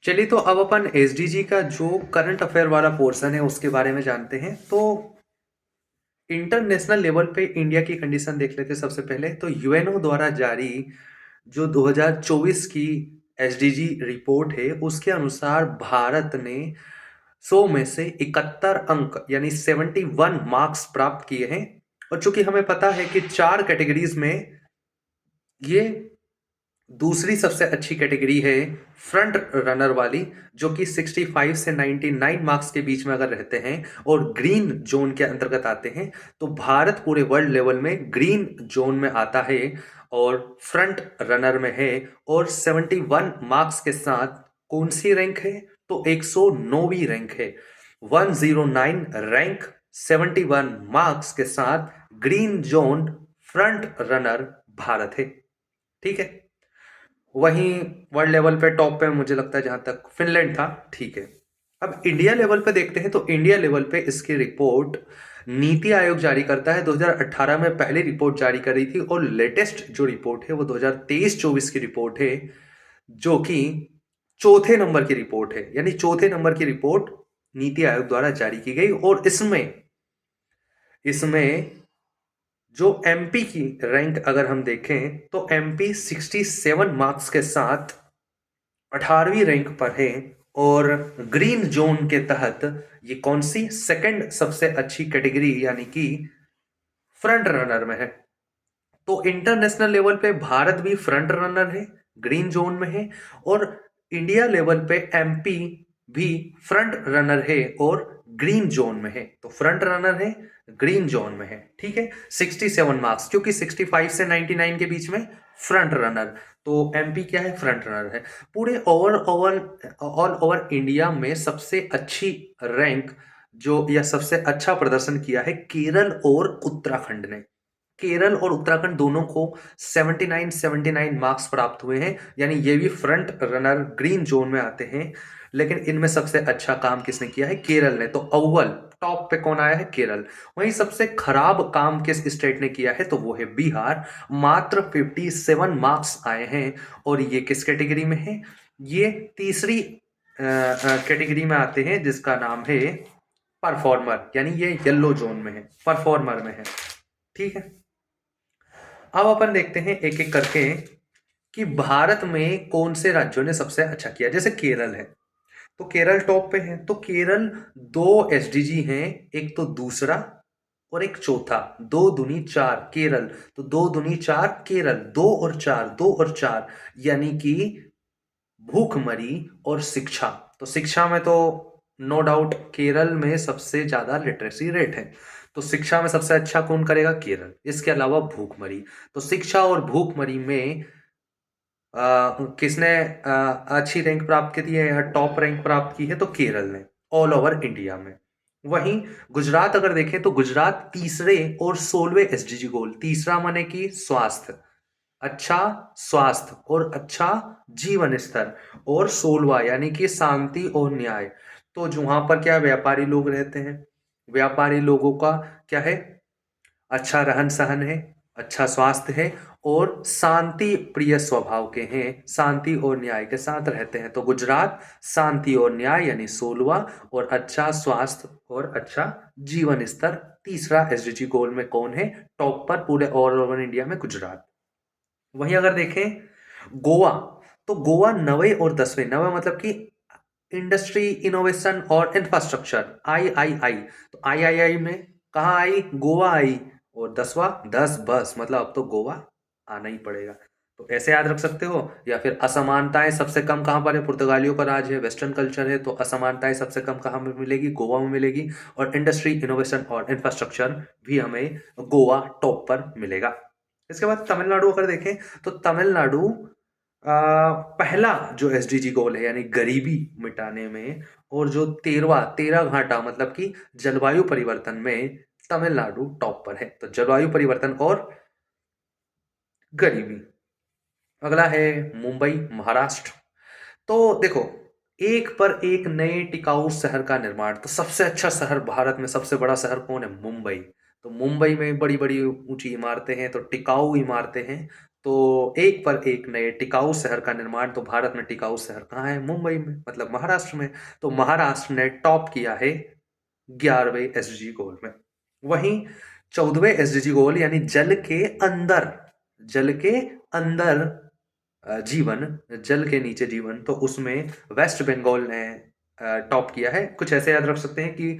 चलिए तो अब अपन एसडीजी का जो करंट अफेयर वाला पोर्शन है उसके बारे में जानते हैं। तो इंटरनेशनल लेवल पे इंडिया की कंडीशन देख लेते हैं। सबसे पहले तो यूएनओ द्वारा जारी जो 2024 की एसडीजी रिपोर्ट है उसके अनुसार भारत ने 100 में से 71 अंक यानी 71 मार्क्स प्राप्त किए हैं। और चूंकि हमें पता है कि 4 कैटेगरीज में ये दूसरी सबसे अच्छी कैटेगरी है फ्रंट रनर वाली, जो कि 65 से 99 मार्क्स के बीच में अगर रहते हैं और ग्रीन जोन के अंतर्गत आते हैं, तो भारत पूरे वर्ल्ड लेवल में ग्रीन जोन में आता है और फ्रंट रनर में है। और 71 मार्क्स के साथ कौन सी रैंक है? तो 109वीं रैंक है। 109 रैंक 71 मार्क्स के साथ green zone front runner Bharat है। ठीक है। वहीं वर्ल्ड लेवल पे टॉप पे मुझे लगता है जहां तक फिनलैंड था। ठीक है। अब इंडिया लेवल पे देखते हैं तो इंडिया लेवल पे इसकी रिपोर्ट नीति आयोग जारी करता है। 2018 में पहली रिपोर्ट जारी करी थी और लेटेस्ट जो रिपोर्ट है वो 2023-24 की रिपोर्ट है, जो कि चौथे नंबर की रिपोर्ट है। यानी चौथे नंबर की रिपोर्ट नीति आयोग द्वारा जारी की गई। और इसमें इसमें जो एमपी की रैंक अगर हम देखें तो एमपी 67 मार्क्स के साथ 18वीं रैंक पर है। और ग्रीन जोन के तहत ये कौन सी सेकंड सबसे अच्छी कैटेगरी यानी कि फ्रंट रनर में है। तो इंटरनेशनल लेवल पे भारत भी फ्रंट रनर है, ग्रीन जोन में है। और इंडिया लेवल पे एमपी भी फ्रंट रनर है और ग्रीन जोन में है। तो फ्रंट रनर है, ग्रीन जोन में है। ठीक है। 67 मार्क्स, क्योंकि 65 से 99 के बीच में फ्रंट रनर, तो एमपी क्या है? फ्रंट रनर है। पूरे ऑल ओवर इंडिया में सबसे अच्छी रैंक जो या सबसे अच्छा प्रदर्शन किया है केरल और उत्तराखंड ने। केरल और उत्तराखंड दोनों को 79 मार्क्स प्राप्त हुए हैं। यानी ये भी फ्रंट रनर ग्रीन जोन में आते हैं। लेकिन इनमें सबसे अच्छा काम किसने किया है? केरल ने। तो अव्वल टॉप पे कौन आया है? केरल। वहीं सबसे खराब काम किस स्टेट ने किया है? तो वो है बिहार। मात्र 57 मार्क्स आए हैं। और ये किस कैटेगरी में है? ये तीसरी कैटेगरी में आते हैं जिसका नाम है परफॉर्मर। यानी ये येलो जोन में है, परफॉर्मर में है। ठीक है। अब अपन देखते हैं एक एक करके कि भारत में कौन से राज्यों ने सबसे अच्छा किया। जैसे केरल है तो केरल टॉप पे है। तो केरल दो एसडीजी हैं, एक तो दूसरा और एक चौथा। दो दूनी चार केरल, तो दो दूनी चार केरल, दो और चार, दो और चार, यानी कि भूखमरी और शिक्षा। तो शिक्षा में तो नो डाउट केरल में सबसे ज्यादा लिटरेसी रेट है। तो शिक्षा में सबसे अच्छा कौन करेगा? केरल। इसके अलावा भूखमरी। तो शिक्षा और भूखमरी में किसने अच्छी रैंक प्राप्त की है या टॉप रैंक प्राप्त की है? तो केरल ने ऑल ओवर इंडिया में। वहीं गुजरात अगर देखें तो गुजरात तीसरे और 16वें एसडीजी गोल। तीसरा माने कि स्वास्थ्य, अच्छा स्वास्थ्य और अच्छा जीवन स्तर। और 16वां यानी कि शांति और न्याय। तो जो वहां पर क्या व्यापारी लोग रहते हैं, व्यापारी लोगों का क्या है? अच्छा रहन सहन है, अच्छा स्वास्थ्य है और शांति प्रिय स्वभाव के हैं, शांति और न्याय के साथ रहते हैं। तो गुजरात शांति और न्याय यानी 16वां, और अच्छा स्वास्थ्य और अच्छा जीवन स्तर तीसरा एसडीजी गोल में कौन है टॉप पर पूरे ऑल ओवर इंडिया में? गुजरात। वहीं अगर देखें गोवा, तो गोवा 9वें और 10वें, 9वें मतलब कि इंडस्ट्री इनोवेशन और इंफ्रास्ट्रक्चर, आईआईआई। तो आईआईआई में कहाँ आई? गोवा आई। और 10वां, 10 बस, मतलब अब तो गोवा आना ही पड़ेगा। तो ऐसे याद रख सकते हो। या फिर असमानताएं सबसे कम कहाँ पर है? पुर्तगालियों का राज है, वेस्टर्न कल्चर है, तो असमानताएं सबसे कम कहाँ में मिलेगी? गोवा में मिलेगी। और इंडस्ट्री इनोवेशन और इंफ्रास्ट्रक्चर भी हमें गोवा टॉप पर मिलेगा। इसके बाद तमिलनाडु अगर देखें तो तमिलनाडु पहला जो एसडीजी गोल है यानी गरीबी मिटाने में, और जो 13 घाटा मतलब कि जलवायु परिवर्तन में तमिलनाडु टॉप पर है। तो जलवायु परिवर्तन और गरीबी। अगला है मुंबई, महाराष्ट्र। तो देखो, एक पर एक नए टिकाऊ शहर का निर्माण। तो सबसे अच्छा शहर भारत में, सबसे बड़ा शहर कौन है? मुंबई। तो मुंबई में बड़ी बड़ी ऊंची इमारतें हैं, तो टिकाऊ इमारतें हैं। तो एक पर एक नए टिकाऊ शहर का निर्माण, तो भारत में टिकाऊ शहर कहाँ है? मुंबई में, मतलब महाराष्ट्र में। तो महाराष्ट्र ने टॉप किया है 11वें एसडीजी गोल में। वहीं 14वें एसडीजी गोल यानी जल के अंदर जीवन, जल के नीचे जीवन, तो उसमें वेस्ट बंगाल ने टॉप किया है। कुछ ऐसे याद रख सकते हैं कि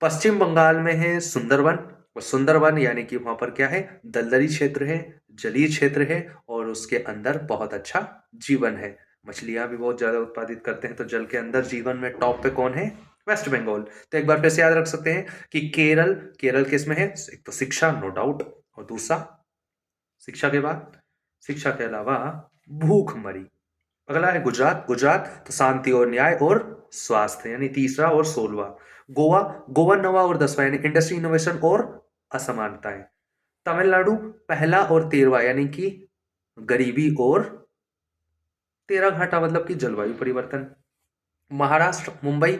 पश्चिम बंगाल में है सुंदरवन, और सुंदरवन यानी कि वहां पर क्या है? दलदली क्षेत्र है, जलीय क्षेत्र है, और उसके अंदर बहुत अच्छा जीवन है। मछलियां भी बहुत ज्यादा उत्पादित करते हैं। तो जल के अंदर जीवन में टॉप पे कौन है? वेस्ट बंगाल। तो एक बार फिर से याद रख सकते हैं कि केरल, केरल किस में है? एक तो शिक्षा, नो डाउट, और दूसरा शिक्षा के बाद, शिक्षा के अलावा भूखमरी। अगला है गुजरात, गुजरात तो शांति और न्याय और स्वास्थ्य यानी तीसरा और 16वां। गोवा, गोवा 9वां और 10वां यानी इंडस्ट्री, इनोवेशन और असमानताएं। तमिलनाडु पहला और 13वां यानी कि गरीबी और तेरा घाटा, मतलब कि जलवायु परिवर्तन। महाराष्ट्र मुंबई,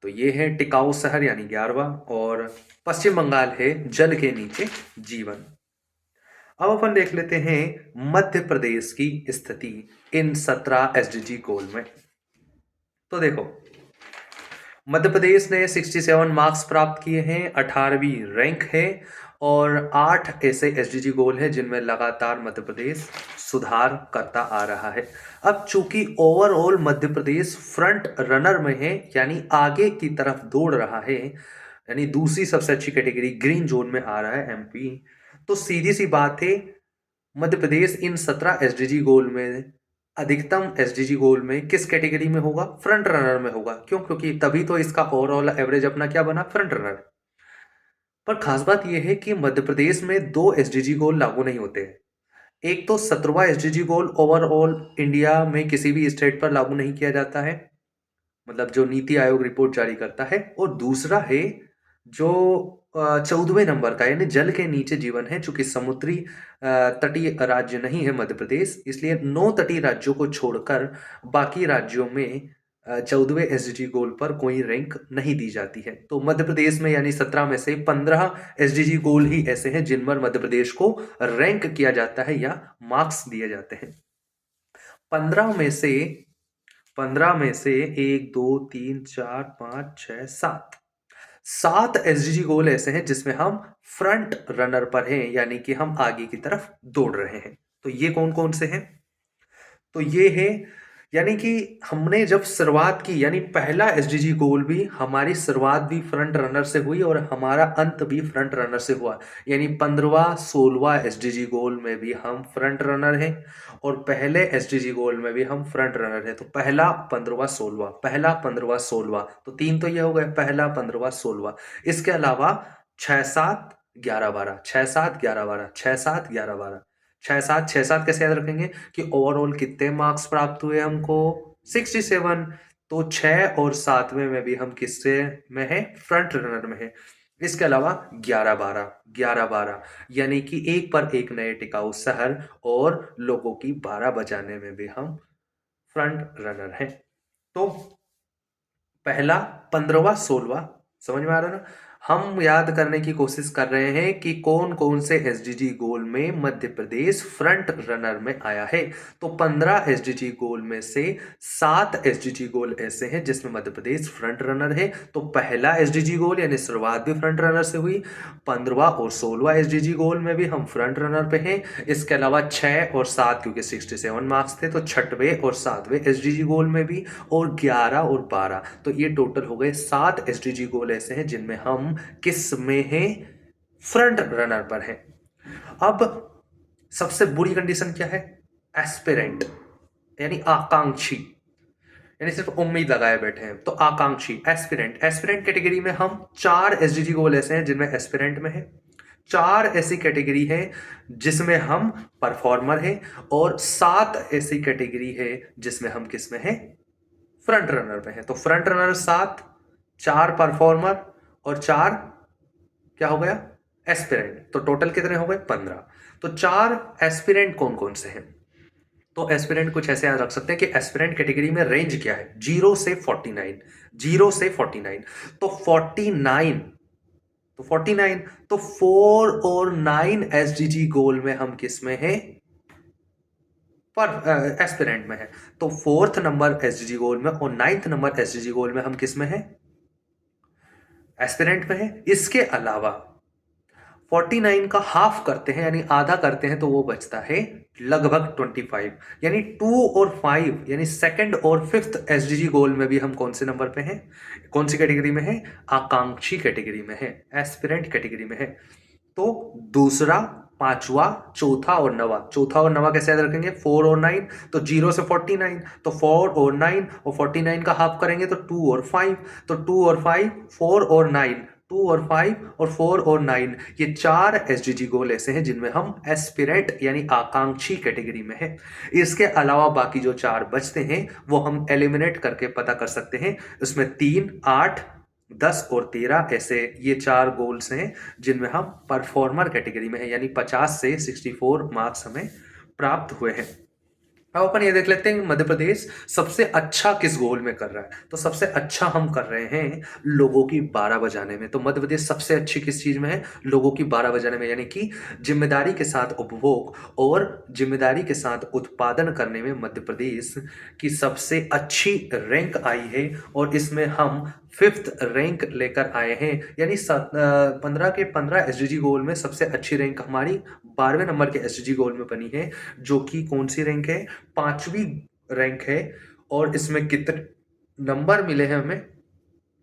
तो ये है टिकाऊ शहर यानी 11वां, और पश्चिम बंगाल है जल के नीचे जीवन। अब अपन देख लेते हैं मध्य प्रदेश की स्थिति इन 17 एसडीजी गोल में। तो देखो, मध्य प्रदेश ने 67 मार्क्स प्राप्त किए हैं, 18वीं रैंक है, और 8 ऐसे एसडीजी गोल हैं जिनमें लगातार मध्य प्रदेश सुधार करता आ रहा है। अब चूंकि overall Madhya Pradesh front runner में है, यानी आगे की तरफ दौड़ रहा है, यानी दूसरी सबसे अच्छी कैटेगरी ग्रीन जोन में आ रहा है एमपी, तो सीधी सी बात है मध्य प्रदेश इन 17 एसडीजी गोल में, अधिकतम एसडीजी गोल में किस कैटेगरी में होगा? फ्रंट रनर में होगा। क्यों? क्योंकि तभी तो इसका ओवरऑल एवरेज अपना क्या बना? Front runner. पर खास बात यह है कि मध्य प्रदेश में 2 एसडीजी गोल लागू नहीं होते हैं। एक तो 17वां एसडीजी गोल ओवरऑल इंडिया में किसी भी स्टेट पर लागू नहीं किया जाता है, मतलब जो नीति आयोग रिपोर्ट जारी करता है, और दूसरा है जो 14वें नंबर का यानी जल के नीचे जीवन है। चूंकि समुद्री तटीय राज्य नहीं है मध्य प्रदेश, इसलिए 9 तटीय राज्यों को छोड़कर बाकी राज्यों में 14वें एसडीजी गोल पर कोई रैंक नहीं दी जाती है। तो मध्य प्रदेश में यानी 17 में से 15 एसडीजी गोल ही ऐसे हैं जिन पर मध्य प्रदेश को रैंक किया जाता है या मार्क्स दिए जाते हैं। 15 में से 15 में से 1 2 3 4 5 6 7 एसडीजी गोल ऐसे हैं जिसमें हम फ्रंट रनर पर हैं, यानी कि हम आगे की तरफ दौड़ रहे हैं। तो ये कौन कौन से हैं? तो ये है, यानी कि हमने जब शुरुआत की, यानी पहला एसडीजी गोल भी, हमारी शुरुआत भी फ्रंट रनर से हुई और हमारा अंत भी फ्रंट रनर से हुआ। यानी 15वां 16वां एसडीजी गोल में भी हम फ्रंट रनर हैं, और पहले एसडीजी गोल में भी हम फ्रंट रनर हैं। तो पहला 15वां 16वां, पहला 15वां 16वां, तो 3 तो ये हो गए, पहला 15वां 16वां। इसके अलावा 6 7 11 12, 6 7 11 12, 6 7 11 12, 6 7 कैसे याद रखेंगे कि ओवरऑल कितने मार्क्स प्राप्त हुए हमको? 67। तो 6 और 7वें में भी हम किससे में है? फ्रंट रनर में है। इसके अलावा 11 12, 11 12 यानी कि एक पर एक नए टिकाऊ शहर और लोगों की 12 बजाने में भी हम फ्रंट रनर हैं। तो पहला 15वां 16वां समझ में आ रहा है ना? हम याद करने की कोशिश कर रहे हैं कि कौन कौन से एसडीजी गोल में मध्य प्रदेश फ्रंट रनर में आया है। तो 15 एसडीजी गोल में से 7 एसडीजी गोल ऐसे हैं जिसमें मध्य प्रदेश फ्रंट रनर है। तो पहला एसडीजी गोल यानी शुरुआत भी फ्रंट रनर से हुई, 15वां और 16वां एसडीजी गोल में भी हम फ्रंट रनर पे हैं। इसके अलावा 6 और 7 क्योंकि 67 मार्क्स थे, तो 6वें और 7वें एसडीजी गोल में भी, और 11 और 12, तो ये टोटल हो गए 7 एसडीजी गोल ऐसे हैं जिनमें हम किस में हैं? फ्रंट रनर पर हैं। अब सबसे बुरी कंडीशन क्या है? एस्पिरेंट यानी आकांक्षी, यानी सिर्फ उम्मीद लगाए बैठे हैं, तो आकांक्षी एस्पिरेंट। एस्पिरेंट कैटेगरी में हम 4 एसडीजी गोल ऐसे हैं जिनमें एस्पिरेंट में है, 4 ऐसी कैटेगरी है जिसमें हम परफॉर्मर हैं, और 7 ऐसी कैटेगरी है जिसमें हम किस में हैं? फ्रंट रनर पे है। तो फ्रंट रनर 7, 4 परफॉर्मर, और 4 क्या हो गया? एस्पिरेंट। तो टोटल कितने हो गए? 15। तो 4 एस्पिरेंट कौन कौन से हैं? तो एस्पिरेंट कुछ ऐसे याद रख सकते हैं कि एस्पिरेंट कैटेगरी में रेंज क्या है? 0 से 49, 0 से 49। तो 49, तो 49, तो 4 और 9 एसडीजी गोल में हम किस में हैं? पर एस्पिरेंट में है। तो 4th नंबर एसडीजी गोल में और 9th नंबर एसडीजी गोल में हम किस में है? एस्पिरेंट में है। इसके अलावा 49 का हाफ करते हैं यानी आधा करते हैं तो वो बचता है लगभग 25, यानी 2 और 5 यानी सेकंड और फिफ्थ एसडीजी गोल में भी हम कौन से नंबर पे हैं, कौन सी कैटेगरी में है? आकांक्षी कैटेगरी में है, एस्पिरेंट कैटेगरी में है। तो दूसरा, पांचवा, चौथा और नवा, चौथा और नवा कैसे याद रखेंगे? 4 और 9, तो 0 से 49, तो 4 और 9 और 49 का हाफ करेंगे तो 2 और 5, तो 2 और 5, 4 और 9, 2 और 5 और 4 और 9, ये 4 एसडीजी गोल ऐसे हैं जिनमें हम एस्पिरेंट यानी आकांक्षी कैटेगरी में है। इसके अलावा बाकी जो 4 बचते हैं वो हम एलिमिनेट करके पता कर सकते हैं। उसमें 3, 8, 10 और 13 ऐसे ये 4 गोल्स हैं जिनमें हम परफॉर्मर कैटेगरी में है, यानी 50 से 64 मार्क्स हमें प्राप्त हुए हैं। अब अपन ये देख लेते हैं कि मध्य प्रदेश सबसे अच्छा किस गोल में कर रहा है। तो सबसे अच्छा हम कर रहे हैं लोगों की 12 बजाने में। तो मध्य प्रदेश सबसे अच्छी किस चीज में है? लोगों की 12 बजाने में, यानी कि जिम्मेदारी के साथ उपभोग और जिम्मेदारी के साथ उत्पादन करने में मध्य प्रदेश की सबसे अच्छी रैंक आई है और इसमें हम 5th रैंक लेकर आए हैं। यानी 15 के 15 एसडीजी गोल में सबसे अच्छी रैंक हमारी 12वें नंबर के एसडीजी गोल में बनी है, जो कि कौन सी रैंक है? 5वीं रैंक है। और इसमें कितने नंबर मिले हैं हमें?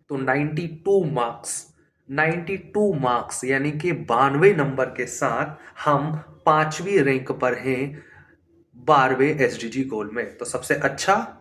तो 92 मार्क्स, 92 मार्क्स यानी कि 92 नंबर के साथ हम 5वीं रैंक पर हैं 12वें एसडीजी गोल में। तो सबसे अच्छा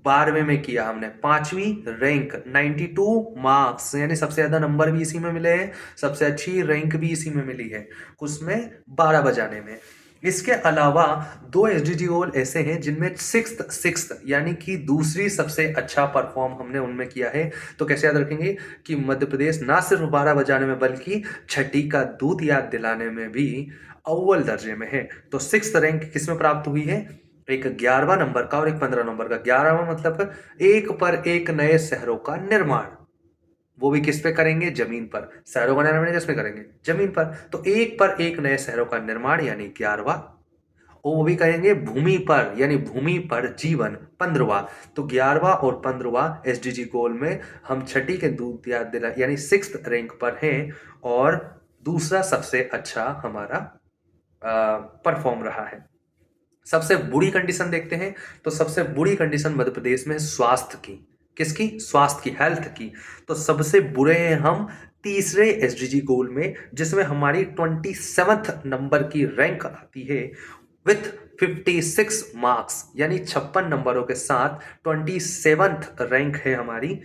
12वें में किया हमने, 5वीं रैंक, 92 मार्क्स यानी सबसे ज्यादा नंबर भी इसी में मिले हैं, सबसे अच्छी रैंक भी इसी में मिली है, उसमें 12 बजाने में। इसके अलावा 2 एसडीजी गोल ऐसे हैं जिनमें सिक्स्थ यानी कि दूसरी सबसे अच्छा परफॉर्म हमने उनमें किया है। तो कैसे याद रखेंगे कि मध्य प्रदेश ना सिर्फ 12 बजाने में बल्कि छठी का दूध याद दिलाने में भी अव्वल दर्जे में है। तो 6th रैंक किसमें प्राप्त हुई है? एक 11वां नंबर का और एक 15 नंबर का। 11वां मतलब एक पर एक नए शहरों का निर्माण, वो भी किस पे करेंगे? जमीन पर। शहरों का निर्माण किस पे करेंगे? जमीन पर। तो एक पर एक नए शहरों का निर्माण यानी 11वां, और वो भी करेंगे भूमि पर, यानी भूमि पर जीवन 15वां। तो 11वां और 15वां एसडीजी गोल में हम छठी के दूध याद दिला यानी 6th रैंक पर हैं और दूसरा सबसे अच्छा हमारा परफॉर्म रहा है। सबसे बुरी कंडीशन देखते हैं। तो सबसे बुरी कंडीशन मध्य प्रदेश में स्वास्थ्य की। किसकी? स्वास्थ्य की, हेल्थ की। तो सबसे बुरे हैं हम तीसरे एसडीजी गोल में, जिसमें हमारी 27th नंबर की रैंक आती है विथ 56 मार्क्स, यानी 56 नंबरों के साथ 27th रैंक है हमारी।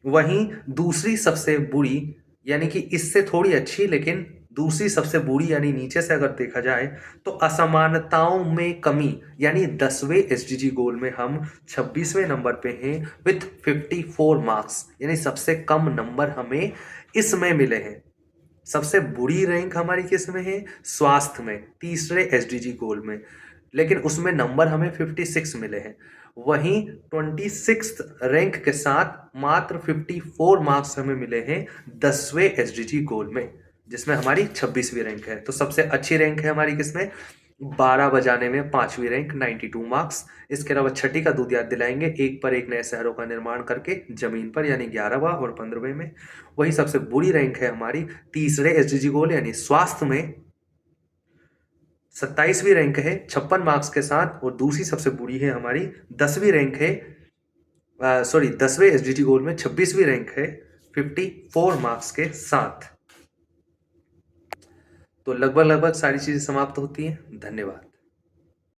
वहीं दूसरी सबसे बुरी, यानी कि इससे थोड़ी अच्छी लेकिन दूसरी सबसे बुरी यानी नीचे से अगर देखा जाए तो असमानताओं में कमी, यानी 10वें एसडीजी गोल में हम 26वें नंबर पे हैं विथ 54 मार्क्स, यानी सबसे कम नंबर हमें इसमें मिले हैं। सबसे बुरी रैंक हमारी किस में है? स्वास्थ्य में, तीसरे एसडीजी गोल में, लेकिन उसमें नंबर हमें 56 मिले हैं। वहीं 26th रैंक के साथ मात्र 54 मार्क्स हमें मिले हैं 10वें एसडीजी गोल में, जिसमें हमारी 26वीं रैंक है। तो सबसे अच्छी रैंक है हमारी किसमें? 12 बजाने में 5वीं रैंक, 92 मार्क्स। इसके अलावा छठी का दूध याद दिलाएंगे, एक पर एक नए शहरों का निर्माण करके जमीन पर, यानी 11वां और 15वें में। वही सबसे बुरी रैंक है हमारी तीसरे एसडीजी गोल यानी स्वास्थ्य में, 27वीं रैंक है 56 मार्क्स के साथ। और दूसरी सबसे बुरी है हमारी 10वीं रैंक है, 10वें एसडीजी गोल में 26वीं रैंक है 54 मार्क्स के साथ। तो लगभग लगभग सारी चीजें समाप्त होती हैं। धन्यवाद।